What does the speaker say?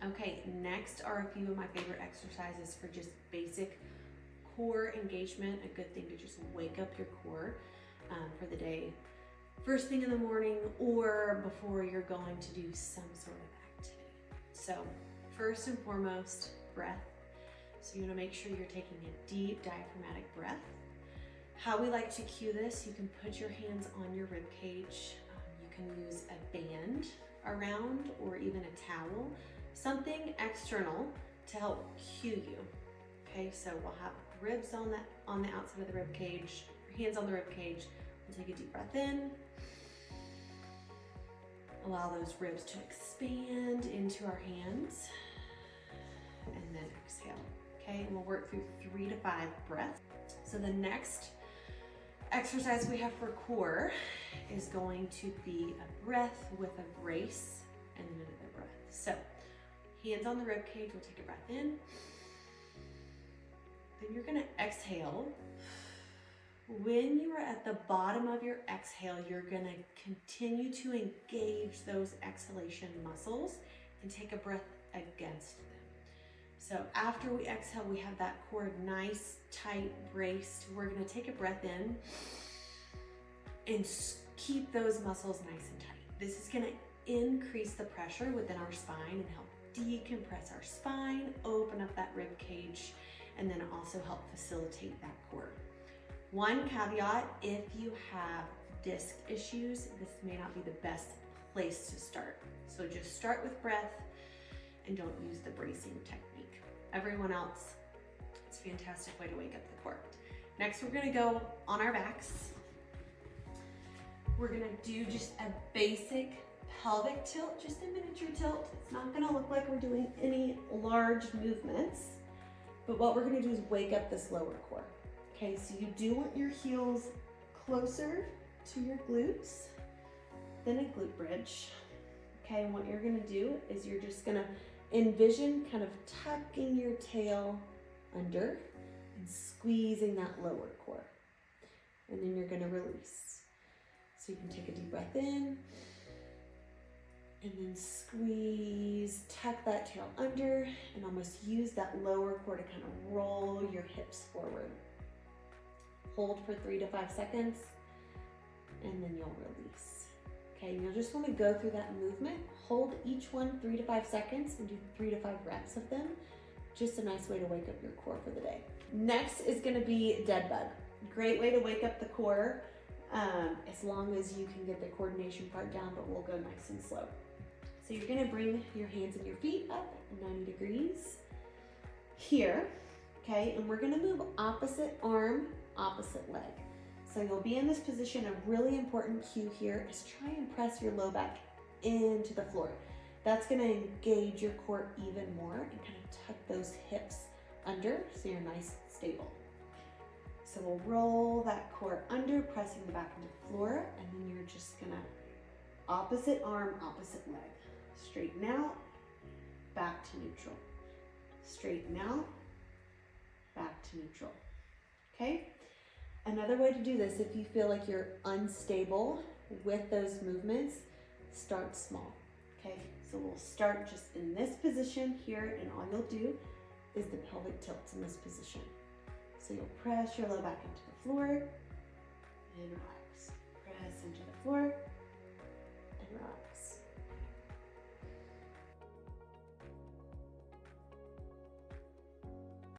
Okay, next are a few of my favorite exercises for just basic core engagement. A good thing to just wake up your core for the day, first thing in the morning or before you're going to do some sort of activity. So first and foremost, breath. So you want to make sure you're taking a deep diaphragmatic breath. How we like to cue this, you can put your hands on your rib cage. You can use a band around or even a towel, something external to help cue you. Okay, so we'll have ribs on the outside of the rib cage, hands on the rib cage. We'll take a deep breath in. Allow those ribs to expand into our hands, and then exhale. Okay, and we'll work through 3 to 5 breaths. So the next exercise we have for core is going to be a breath with a brace and then another breath. So hands on the rib cage, we'll take a breath in. Then you're gonna exhale. When you are at the bottom of your exhale, you're gonna continue to engage those exhalation muscles and take a breath against them. So after we exhale, we have that core nice, tight, braced. We're gonna take a breath in and keep those muscles nice and tight. This is gonna increase the pressure within our spine and help decompress our spine, open up that rib cage, and then also help facilitate that core. One caveat, if you have disc issues, this may not be the best place to start. So just start with breath and don't use the bracing technique. Everyone else, it's a fantastic way to wake up the core. Next, we're gonna go on our backs. We're gonna do just a basic pelvic tilt, just a miniature tilt. It's not gonna look like we're doing any large movements, but what we're gonna do is wake up this lower core. Okay, so you do want your heels closer to your glutes than a glute bridge. Okay, and what you're gonna do is you're just gonna envision kind of tucking your tail under and squeezing that lower core. And then you're gonna release. So you can take a deep breath in and then squeeze, tuck that tail under and almost use that lower core to kind of roll your hips forward. Hold for 3 to 5 seconds, and then you'll release. Okay, you'll just want to go through that movement. Hold each one 3 to 5 seconds and do 3 to 5 reps of them. Just a nice way to wake up your core for the day. Next is going to be dead bug. Great way to wake up the core, as long as you can get the coordination part down, but we'll go nice and slow. So you're going to bring your hands and your feet up 90 degrees here. Okay, and we're going to move opposite arm, opposite leg. So you'll be in this position. A really important cue here is try and press your low back into the floor. That's going to engage your core even more and kind of tuck those hips under so you're nice and stable. So we'll roll that core under, pressing the back into the floor, and then you're just going to opposite arm, opposite leg. Straighten out, back to neutral. Straighten out, back to neutral. Okay? Another way to do this, if you feel like you're unstable with those movements, start small. Okay? So we'll start just in this position here, and all you'll do is the pelvic tilts in this position. So you'll press your low back into the floor and relax. Press into the floor